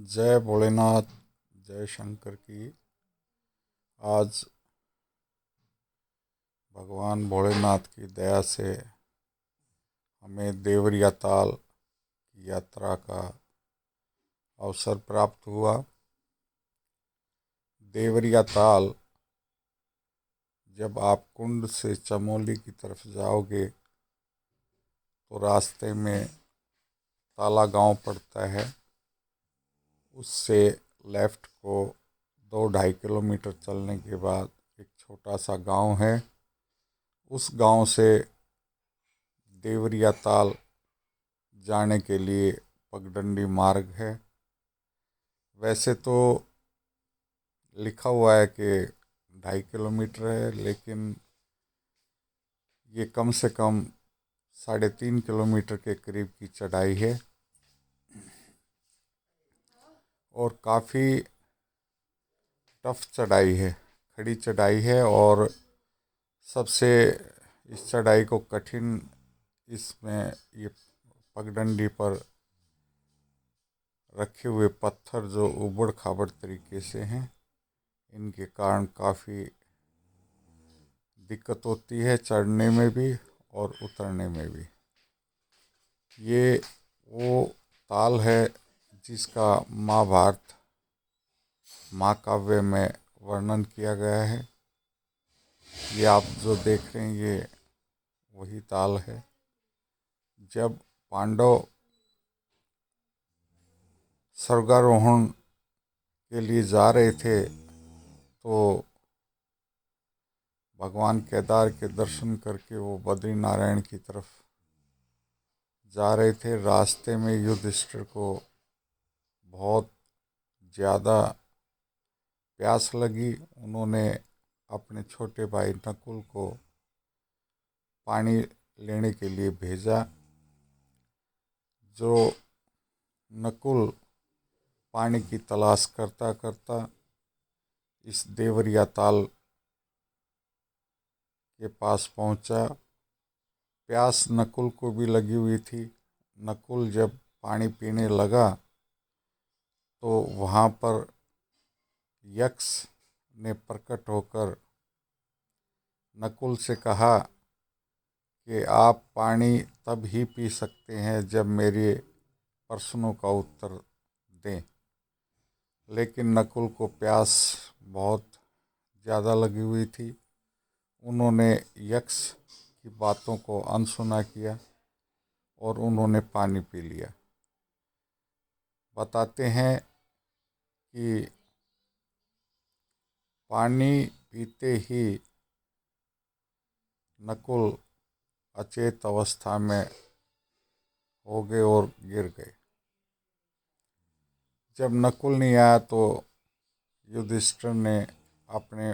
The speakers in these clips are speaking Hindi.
जय भोलेनाथ। जय शंकर की। आज भगवान भोलेनाथ की दया से हमें देवरिया ताल की यात्रा का अवसर प्राप्त हुआ। देवरिया ताल, जब आप कुंड से चमोली की तरफ जाओगे तो रास्ते में ताला गांव पड़ता है। उससे लेफ्ट को 2-2.5 किलोमीटर चलने के बाद एक छोटा सा गांव है। उस गांव से देवरिया ताल जाने के लिए पगडंडी मार्ग है। वैसे तो लिखा हुआ है कि 2.5 किलोमीटर है, लेकिन ये कम से कम 3.5 किलोमीटर के करीब की चढ़ाई है और काफ़ी टफ चढ़ाई है, खड़ी चढ़ाई है। और सबसे इस चढ़ाई को कठिन इसमें ये पगडंडी पर रखे हुए पत्थर जो उबड़ खाबड़ तरीके से हैं, इनके कारण काफ़ी दिक्कत होती है चढ़ने में भी और उतरने में भी। ये वो ताल है जिसका महाभारत महाकाव्य में वर्णन किया गया है। ये आप जो देख रहे हैं ये वही ताल है। जब पांडव स्वर्गारोहण के लिए जा रहे थे तो भगवान केदार के दर्शन करके वो बद्रीनारायण की तरफ जा रहे थे। रास्ते में युधिष्ठिर को बहुत ज़्यादा प्यास लगी। उन्होंने अपने छोटे भाई नकुल को पानी लेने के लिए भेजा। जो नकुल पानी की तलाश करता करता इस देवरिया ताल के पास पहुंचा। प्यास नकुल को भी लगी हुई थी। नकुल जब पानी पीने लगा तो वहाँ पर यक्ष ने प्रकट होकर नकुल से कहा कि आप पानी तब ही पी सकते हैं जब मेरे प्रश्नों का उत्तर दें। लेकिन नकुल को प्यास बहुत ज़्यादा लगी हुई थी। उन्होंने यक्ष की बातों को अनसुना किया और उन्होंने पानी पी लिया। बताते हैं कि पानी पीते ही नकुल अचेत अवस्था में हो गए और गिर गए। जब नकुल नहीं आया तो युधिष्ठिर ने अपने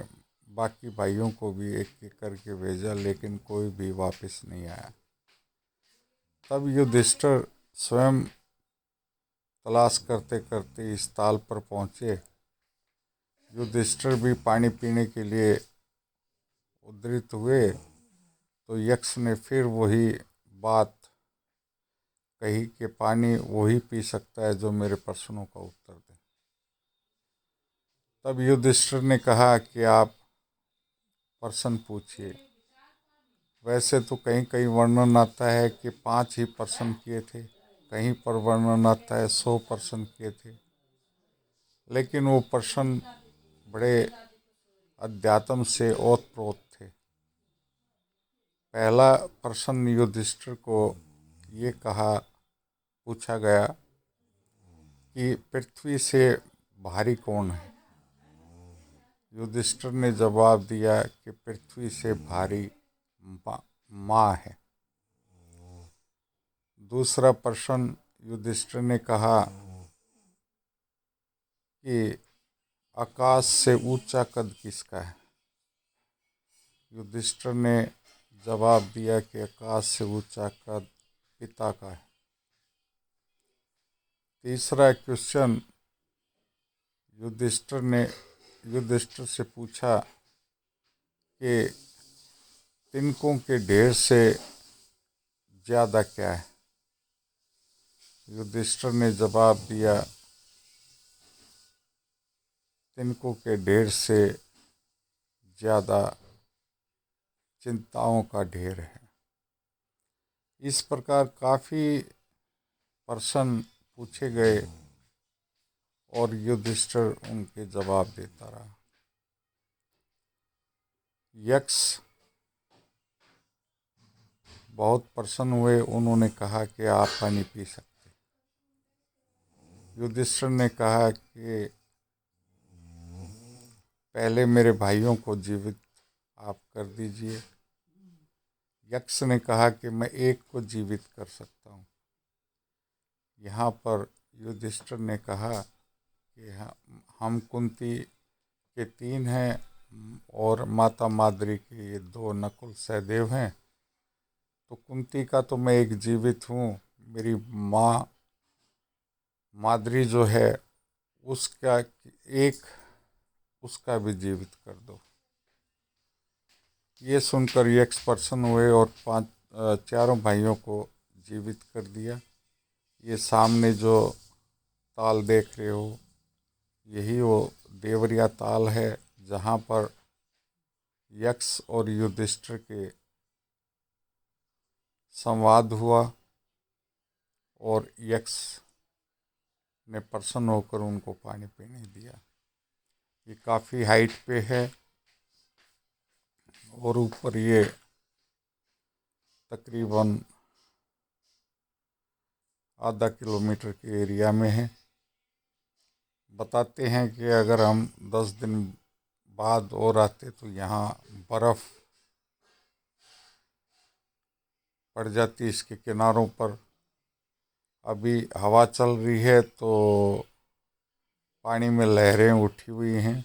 बाकी भाइयों को भी एक एक करके भेजा, लेकिन कोई भी वापस नहीं आया। तब युधिष्ठिर स्वयं तलाश करते करते इस ताल पर पहुँचे। युधिष्ठिर भी पानी पीने के लिए उद्धृत हुए तो यक्ष ने फिर वही बात कही कि पानी वही पी सकता है जो मेरे प्रश्नों का उत्तर दे। तब युधिष्ठिर ने कहा कि आप प्रश्न पूछिए। वैसे तो कहीं कहीं वर्णन आता है कि 5 ही प्रश्न किए थे, कहीं पर वर्णन आता है 100 प्रश्न किए थे। लेकिन वो प्रश्न बड़े अध्यात्म से ओतप्रोत थे। पहला प्रश्न युधिष्ठिर को ये पूछा गया कि पृथ्वी से भारी कौन है। युधिष्ठिर ने जवाब दिया कि पृथ्वी से भारी माँ है। दूसरा प्रश्न युधिष्ठिर ने कहा कि आकाश से ऊंचा कद किसका है। युधिष्ठिर ने जवाब दिया कि आकाश से ऊंचा कद पिता का है। तीसरा क्वेश्चन युधिष्ठिर से पूछा कि तिनकों के ढेर से ज़्यादा क्या है। युधिष्ठिर ने जवाब दिया तिनकों के ढेर से ज़्यादा चिंताओं का ढेर है। इस प्रकार काफ़ी प्रश्न पूछे गए और युधिष्ठिर उनके जवाब देता रहा। यक्ष बहुत प्रसन्न हुए, उन्होंने कहा कि आप पानी पी सकते। युधिष्ठिर ने कहा कि पहले मेरे भाइयों को जीवित आप कर दीजिए। यक्ष ने कहा कि मैं एक को जीवित कर सकता हूँ। यहाँ पर युधिष्ठिर ने कहा कि हम कुंती के 3 हैं और माता माद्री के ये 2 नकुल सहदेव हैं, तो कुंती का तो मैं एक जीवित हूँ, मेरी माँ माद्री जो है उसका उसका भी जीवित कर दो। ये सुनकर यक्ष प्रसन्न हुए और 4 भाइयों को जीवित कर दिया। ये सामने जो ताल देख रहे हो, यही वो देवरिया ताल है जहाँ पर यक्ष और युधिष्ठिर के संवाद हुआ और यक्ष ने प्रसन्न होकर उनको पानी पीने दिया। ये काफ़ी हाइट पे है और ऊपर ये तकरीबन आधा किलोमीटर के एरिया में है। बताते हैं कि अगर हम 10 दिन बाद और आते तो यहाँ बर्फ़ पड़ जाती इसके किनारों पर। अभी हवा चल रही है तो पानी में लहरें उठी हुई हैं।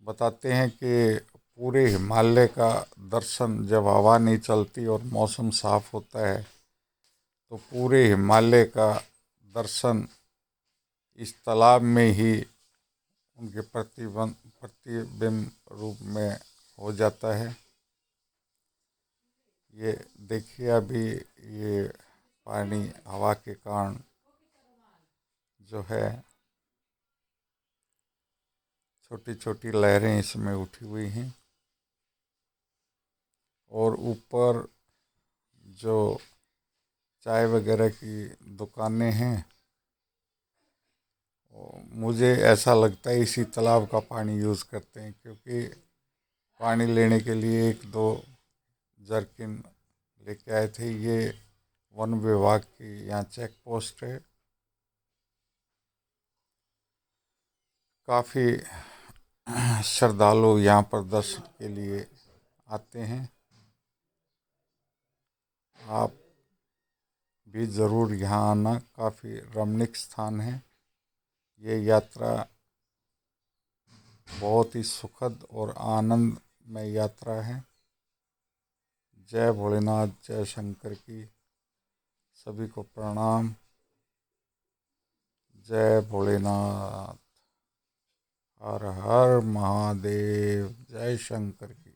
बताते हैं कि पूरे हिमालय का दर्शन जब हवा नहीं चलती और मौसम साफ होता है तो पूरे हिमालय का दर्शन इस तालाब में ही उनके प्रतिबिंब रूप में हो जाता है। ये देखिए अभी ये पानी हवा के कारण जो है छोटी छोटी लहरें इसमें उठी हुई हैं और ऊपर जो चाय वगैरह की दुकानें हैं, मुझे ऐसा लगता है इसी तालाब का पानी यूज़ करते हैं, क्योंकि पानी लेने के लिए 1-2 जरकिन लेके आए थे। ये वन विभाग की यहाँ चेक पोस्ट है। काफ़ी श्रद्धालु यहाँ पर दर्शन के लिए आते हैं। आप भी ज़रूर यहाँ आना, काफ़ी रमणीक स्थान है। ये यात्रा बहुत ही सुखद और आनंदमय यात्रा है। जय भोलेनाथ, जय शंकर की। सभी को प्रणाम। जय भोलेनाथ, हर हर महादेव, जय शंकर की।